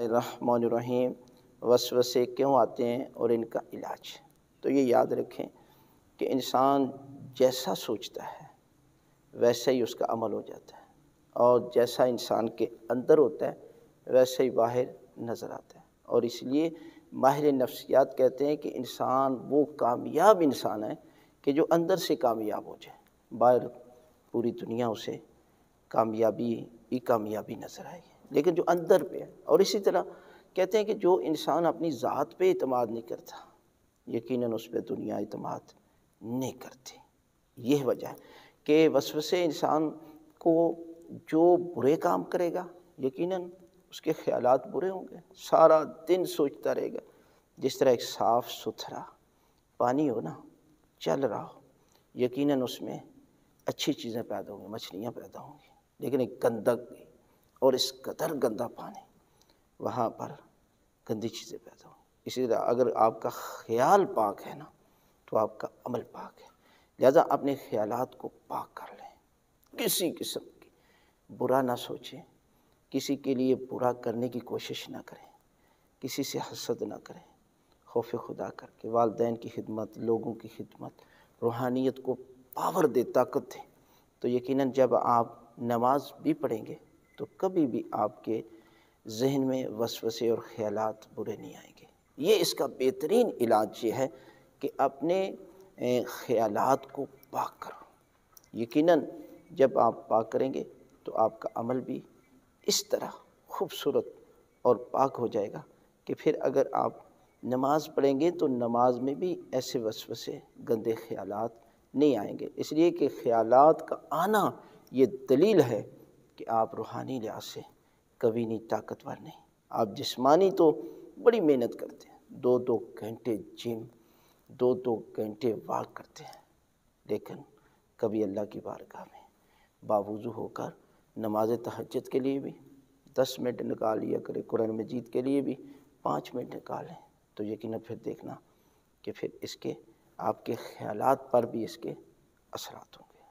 الرحمن الرحیم۔ وسوسے کیوں آتے ہیں اور ان کا علاج؟ تو یہ یاد رکھیں کہ انسان جیسا سوچتا ہے ویسا ہی اس کا عمل ہو جاتا ہے، اور جیسا انسان کے اندر ہوتا ہے ویسا ہی باہر نظر آتا ہے۔ اور اس لیے ماہر نفسیات کہتے ہیں کہ انسان وہ کامیاب انسان ہے کہ جو اندر سے کامیاب ہو جائے، باہر پوری دنیا اسے کامیابی ہی کامیابی نظر آئے گی، لیکن جو اندر پہ ہے۔ اور اسی طرح کہتے ہیں کہ جو انسان اپنی ذات پہ اعتماد نہیں کرتا، یقیناً اس پہ دنیا اعتماد نہیں کرتی۔ یہ وجہ ہے کہ وسوسے انسان کو جو برے کام کرے گا یقیناً اس کے خیالات برے ہوں گے، سارا دن سوچتا رہے گا۔ جس طرح ایک صاف ستھرا پانی ہو نا، چل رہا ہو، یقیناً اس میں اچھی چیزیں پیدا ہوں گی، مچھلیاں پیدا ہوں گی، لیکن ایک گندگ اور اس قدر گندا پانی، وہاں پر گندی چیزیں پیدا ہوں گی۔ اسی طرح اگر آپ کا خیال پاک ہے نا تو آپ کا عمل پاک ہے۔ لہذا اپنے خیالات کو پاک کر لیں، کسی قسم کی برا نہ سوچیں، کسی کے لیے برا کرنے کی کوشش نہ کریں، کسی سے حسد نہ کریں، خوف خدا کر کے والدین کی خدمت، لوگوں کی خدمت روحانیت کو پاور دے، طاقت دے۔ تو یقیناً جب آپ نماز بھی پڑھیں گے تو کبھی بھی آپ کے ذہن میں وسوسے اور خیالات برے نہیں آئیں گے۔ یہ اس کا بہترین علاج یہ ہے کہ اپنے خیالات کو پاک کرو۔ یقیناً جب آپ پاک کریں گے تو آپ کا عمل بھی اس طرح خوبصورت اور پاک ہو جائے گا کہ پھر اگر آپ نماز پڑھیں گے تو نماز میں بھی ایسے وسوسے، گندے خیالات نہیں آئیں گے، اس لیے کہ خیالات کا آنا یہ دلیل ہے کہ آپ روحانی لحاظ سے کبھی نہیں طاقتور نہیں۔ آپ جسمانی تو بڑی محنت کرتے ہیں، 2 گھنٹے جم، 2 گھنٹے واک کرتے ہیں، لیکن کبھی اللہ کی بارگاہ میں باوضو ہو کر نماز تہجد کے لیے بھی 10 منٹ نکال لیا کرے، قرآن مجید کے لیے بھی 5 منٹ نکالیں، تو یقیناً پھر دیکھنا کہ پھر اس کے آپ کے خیالات پر بھی اس کے اثرات ہوں گے۔